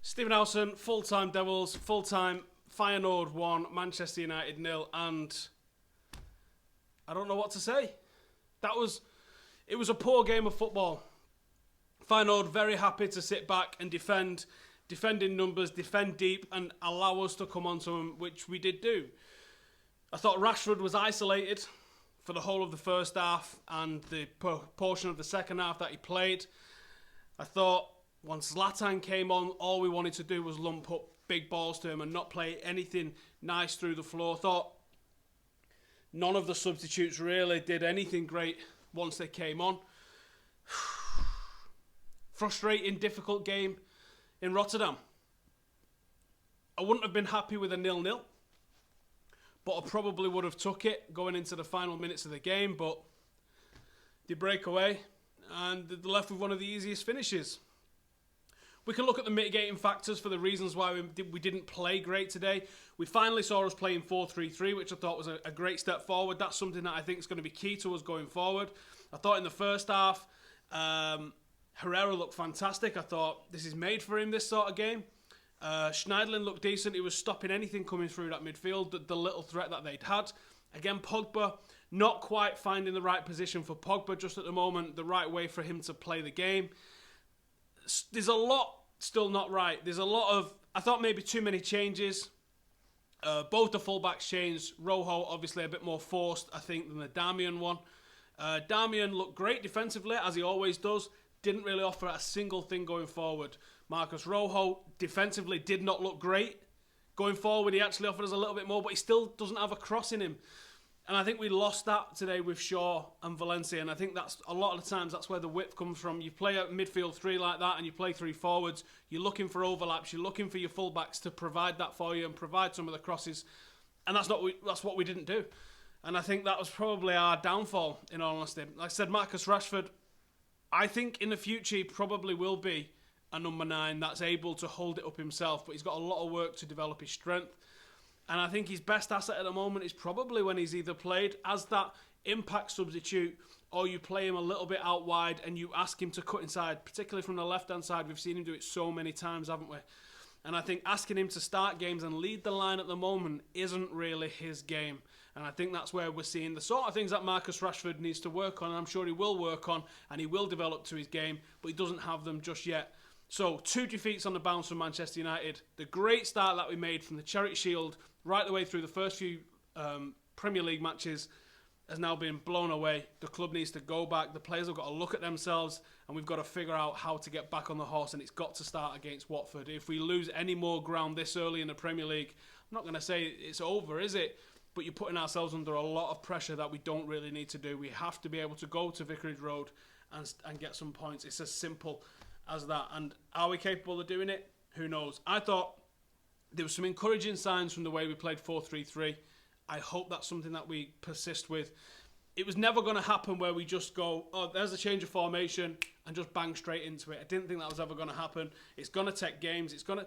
Stephen Howson, full-time Devils, full-time Feyenoord 1, Manchester United 0, and I don't know what to say. It was a poor game of football. Feyenoord very happy to sit back and defend in numbers, defend deep, and allow us to come onto them, which we did do. I thought Rashford was isolated for the whole of the first half and the portion of the second half that he played. I thought once Zlatan came on, all we wanted to do was lump up big balls to him and not play anything nice through the floor. Thought none of the substitutes really did anything great once they came on. Frustrating, difficult game in Rotterdam. I wouldn't have been happy with a 0-0, but I probably would have took it going into the final minutes of the game, but they break away and they're left with one of the easiest finishes. We can look at the mitigating factors for the reasons why we didn't play great today. We finally saw us playing 4-3-3, which I thought was a great step forward. That's something that I think is going to be key to us going forward. I thought in the first half, Herrera looked fantastic. I thought this is made for him, this sort of game. Schneiderlin looked decent. He was stopping anything coming through that midfield, the little threat that they'd had. Again, Pogba, not quite finding the right position for Pogba just at the moment, the right way for him to play the game. There's a lot still not right. There's a lot of, I thought maybe too many changes. Both the fullbacks changed. Rojo obviously a bit more forced, I think, than the Darmian one. Darmian looked great defensively, as he always does. Didn't really offer a single thing going forward. Marcus Rojo defensively did not look great. Going forward, he actually offered us a little bit more, but he still doesn't have a cross in him. And I think we lost that today with Shaw and Valencia, and I think that's a lot of the times that's where the width comes from. You play a midfield three like that and you play three forwards, you're looking for overlaps, you're looking for your fullbacks to provide that for you and provide some of the crosses, and that's what we didn't do. And I think that was probably our downfall, in all honesty. Like I said, Marcus Rashford, I think in the future he probably will be a number 9 that's able to hold it up himself, but he's got a lot of work to develop his strength. And I think his best asset at the moment is probably when he's either played as that impact substitute or you play him a little bit out wide and you ask him to cut inside, particularly from the left-hand side. We've seen him do it so many times, haven't we? And I think asking him to start games and lead the line at the moment isn't really his game. And I think that's where we're seeing the sort of things that Marcus Rashford needs to work on, and I'm sure he will work on, and he will develop to his game, but he doesn't have them just yet. So, 2 defeats on the bounce from Manchester United. The great start that we made from the Charity Shield right the way through the first few Premier League matches has now been blown away. The club needs to go back. The players have got to look at themselves, and we've got to figure out how to get back on the horse, and it's got to start against Watford. If we lose any more ground this early in the Premier League, I'm not going to say it's over, is it? But you're putting ourselves under a lot of pressure that we don't really need to do. We have to be able to go to Vicarage Road and get some points. It's as simple as that. And are we capable of doing it? Who knows? I thought there were some encouraging signs from the way we played 4-3-3. I hope that's something that we persist with. It was never going to happen where we just go, oh, there's a change of formation and just bang straight into it. I didn't think that was ever going to happen. It's going to take games. It's going to...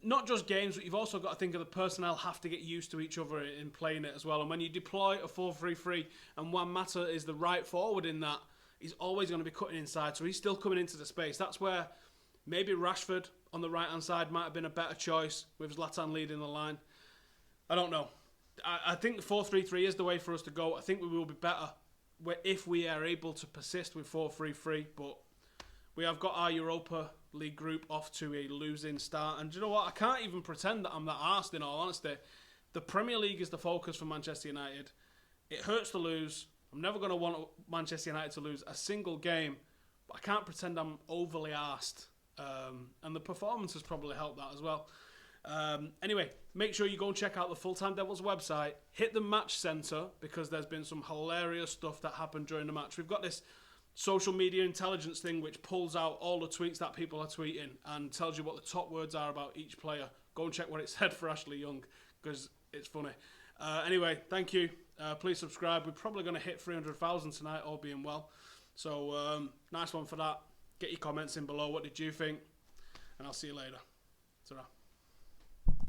Not just games, but you've also got to think of the personnel have to get used to each other in playing it as well. And when you deploy a 4-3-3 and Juan Mata is the right forward in that, he's always going to be cutting inside. So he's still coming into the space. That's where maybe Rashford on the right-hand side might have been a better choice with Zlatan leading the line. I don't know. I think 4-3-3 is the way for us to go. I think we will be better if we are able to persist with 4-3-3. But we have got our Europa League group off to a losing start, and do you know what? I can't even pretend that I'm that arsed, in all honesty. The Premier League is the focus for Manchester United. It hurts to lose. I'm never going to want Manchester United to lose a single game, but I can't pretend I'm overly arsed, and the performance has probably helped that as well. Anyway, make sure you go and check out the Full-Time Devils website. Hit the match centre, because there's been some hilarious stuff that happened during the match. We've got this social media intelligence thing which pulls out all the tweets that people are tweeting and tells you what the top words are about each player. Go and check what it said for Ashley Young, because it's funny. Anyway, thank you. Please subscribe. We're probably going to hit 300,000 tonight, all being well. So, nice one for that. Get your comments in below. What did you think? And I'll see you later. Ta-ra.